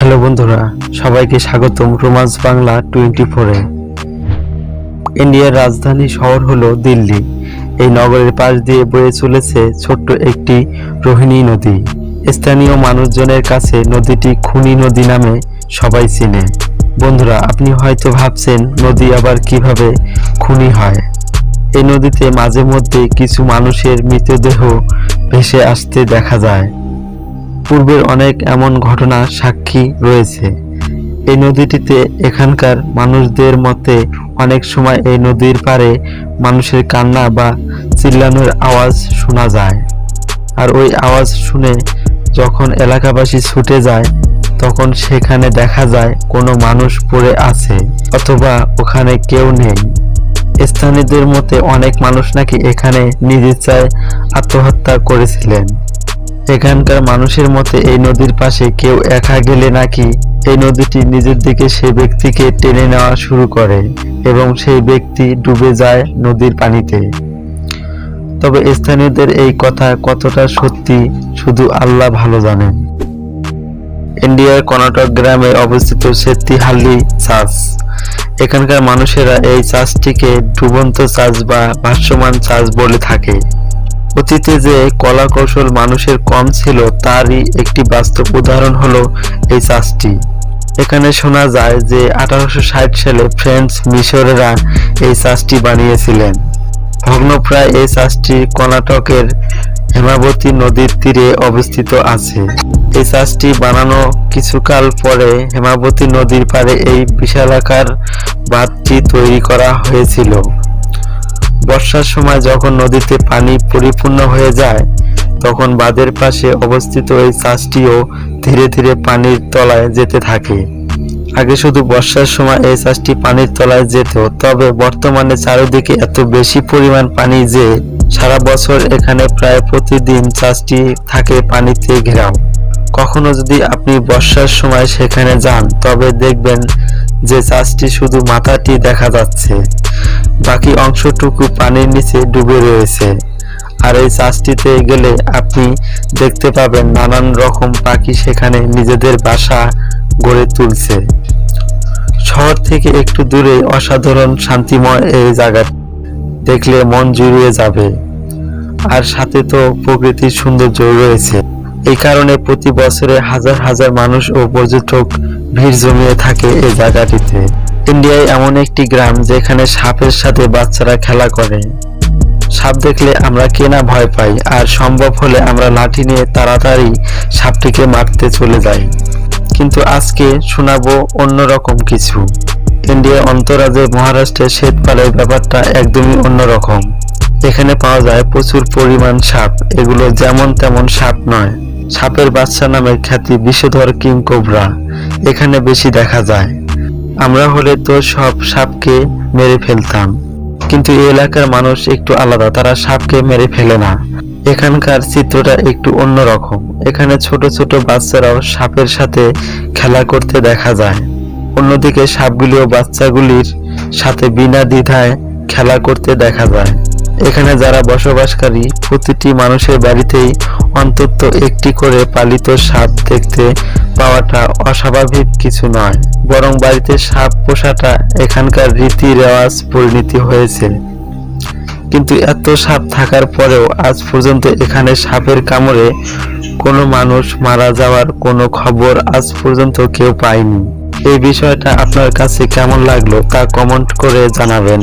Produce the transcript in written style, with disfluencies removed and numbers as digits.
Hello বন্ধুরা, সবাইকে স্বাগতম রোমান্স বাংলা 24-এ। ইন্ডিয়ার রাজধানী শহর হলো দিল্লি। এই নগরের পাশ দিয়ে বয়ে চলেছে ছোট্ট একটি রোহিণী নদী। স্থানীয় মানুষজনের কাছে নদীটি খুনি নদী নামে সবাই চেনে। বন্ধুরা, আপনি হয়তো ভাবছেন নদী আবার কিভাবে খুনি হয়। এই নদীতে মাঝে মধ্যে কিছু মানুষের মৃতদেহ ভেসে আসতে দেখা যায়। পূর্বের অনেক এমন ঘটনা সাক্ষী রয়েছে। এই নদীটিতে এখানকার মানুষদের মতে অনেক সময় এই নদীর পাড়ে মানুষের কান্না বা চিল্লানোর আওয়াজ শোনা যায়। আর ওই আওয়াজ শুনে যখন এলাকাবাসী ছুটে যায় তখন সেখানে দেখা যায় কোনো মানুষ পড়ে আছে অথবা ওখানে কেউ নেই। স্থানীয়দের মতে অনেক মানুষ নাকি এখানে নিজেচ্ছায় আত্মহত্যা করেছিলেন। এখানকার মানুষের মতে এই নদীর পাশে কেউ একা গেলে নাকি এই নদীটি নিজের দিকে সেই ব্যক্তিকে টেনে নেওয়া শুরু করে এবং সেই ব্যক্তি ডুবে যায় নদীর পানিতে। তবে স্থানীয়দের এই কথা কতটা সত্যি শুধু আল্লাহ ভালো জানেন। ইন্ডিয়ার কর্ণাটক গ্রামে অবস্থিত সেত্তিহাল্লি চার্চ। এখানকার মানুষেরা এই চার্চটিকে ডুবন্ত চার্চ বা ভাসমান চার্চ বলে থাকে। অতীতে যে কলা কৌশল মানুষের কম ছিল তারই একটি বাস্তব উদাহরণ হলো এই চার্চটি। এখানে শোনা যায় যে 1860 সালে ফ্রেঞ্চ মিশরেরা এই চার্চটি বানিয়েছিলেন। ভগ্নপ্রায় এই চার্চটি কর্ণাটকের হেমাবতী নদীর তীরে অবস্থিত আছে। এই চার্চটি বানানো কিছুকাল পরে হেমাবতী নদীর পাড়ে এই বিশালাকার বাঁধটি তৈরি করা হয়েছিল। বর্ষার সময় যখন নদীতে পানি পরিপূর্ণ হয়ে যায় তখন বাঁধের পাশে অবস্থিত এই চার্চটিও ধীরে ধীরে পানির তলায় যেতে থাকে। আগে শুধু বর্ষার সময় এই চার্চটি পানির তলায় যেত, তবে বর্তমানে চারিদিকে এত বেশি পরিমাণ পানি যে সারা বছর এখানে প্রায় প্রতিদিন চার্চটি থাকে পানিতে ঘেরাও। কখনো যদি আপনি বর্ষার সময় সেখানে যান তবে দেখবেন যে চার্চটি শুধু মাথাটি দেখা যাচ্ছে, বাকি অংশটুকু পানির নিচে ডুবে রয়েছে। আর এই চার্চটিতে গেলে আপনি দেখতে পাবেন নানান রকম পাখি সেখানে নিজেদের বাসা গড়ে তুলছে। শহর থেকে একটু দূরে অসাধারণ শান্তিময় এই জায়গাটি দেখলে মন জুড়িয়ে যাবে। আর সাথে তো প্রকৃতির সৌন্দর্য রয়েছে। এই কারণে প্রতি বছরে হাজার হাজার মানুষ ও পর্যটক ভিড় জমিয়ে থাকে এই জায়গাটিতে। ইন্ডিয়ায় এমন একটি গ্রাম যেখানে সাপের সাথে বাচ্চারা খেলা করে। সাপ দেখলে আমরা কে না ভয় পাই, আর সম্ভব হলে আমরা লাঠি নিয়ে তাড়াতাড়ি সাপটিকে মারতে চলে যাই। কিন্তু আজকে শোনাবো অন্যরকম কিছু। ইন্ডিয়ার অন্তরাজ্যে মহারাষ্ট্রের শ্বেতপালের ব্যাপারটা একদমই অন্যরকম। এখানে পাওয়া যায় প্রচুর পরিমাণ সাপ। এগুলো যেমন তেমন সাপ নয়। সাপের বাচ্চা নামে খ্যাতি বিষধর কিং কোবরা এখানে বেশি দেখা যায়। আমরা হলে তো সব সাপকে মেরে ফেলতাম, কিন্তু এই এলাকার মানুষ একটু আলাদা, তারা সাপকে মেরে ফেলে না। এখানকার চিত্রটা একটু অন্যরকম। এখানে ছোট ছোট বাচ্চারাও সাপের সাথে খেলা করতে দেখা যায়। অন্যদিকে সাপগুলিও বাচ্চাগুলির সাথে বিনা দ্বিধায় খেলা করতে দেখা যায়। এখানে যারা বসবাসকারী প্রতিটি মানুষের বাড়িতেই অন্তত একটি করে পালিত সাপ দেখতে পাওয়াটা অস্বাভাবিক কিছু নয়, বরং বাড়িতে সাপ পোষাটা এখানকার রীতি রেওয়াজ পরিণতি হয়েছে। কিন্তু এত সাপ থাকার পরেও আজ পর্যন্ত এখানে সাপের কামড়ে কোনো মানুষ মারা যাওয়ার কোনো খবর আজ পর্যন্ত কেউ পায়নি। এই বিষয়টা আপনার কাছে কেমন লাগলো তা কমেন্ট করে জানাবেন।